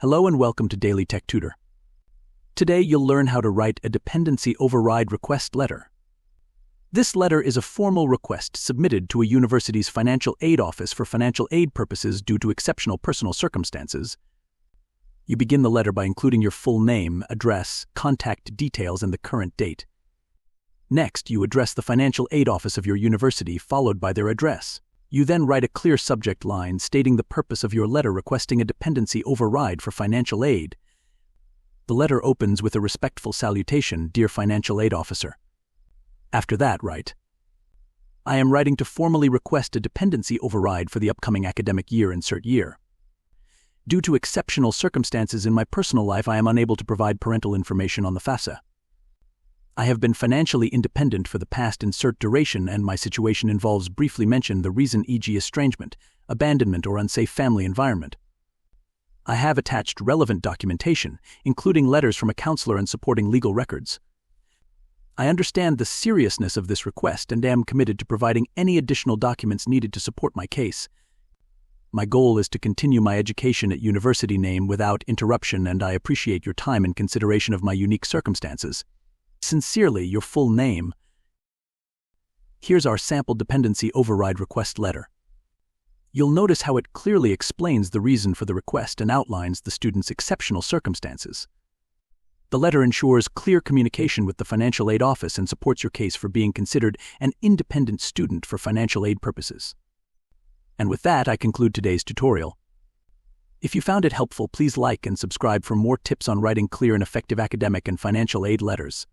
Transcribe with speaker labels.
Speaker 1: Hello and welcome to Daily Tech Tutor. Today you'll learn how to write a Dependency Override Request Letter. This letter is a formal request submitted to a university's financial aid office for financial aid purposes due to exceptional personal circumstances. You begin the letter by including your full name, address, contact details, and the current date. Next, you address the financial aid office of your university, followed by their address. You then write a clear subject line stating the purpose of your letter requesting a dependency override for financial aid. The letter opens with a respectful salutation, "Dear Financial Aid Officer." After that, write, "I am writing to formally request a dependency override for the upcoming academic year, insert year. Due to exceptional circumstances in my personal life, I am unable to provide parental information on the FAFSA. I have been financially independent for the past insert duration, and my situation involves briefly mention the reason, e.g. estrangement, abandonment, or unsafe family environment. I have attached relevant documentation, including letters from a counselor and supporting legal records. I understand the seriousness of this request and am committed to providing any additional documents needed to support my case. My goal is to continue my education at university name without interruption, and I appreciate your time and consideration of my unique circumstances. Sincerely, your full name." Here's our sample dependency override request letter. You'll notice how it clearly explains the reason for the request and outlines the student's exceptional circumstances. The letter ensures clear communication with the financial aid office and supports your case for being considered an independent student for financial aid purposes. And with that, I conclude today's tutorial. If you found it helpful, please like and subscribe for more tips on writing clear and effective academic and financial aid letters.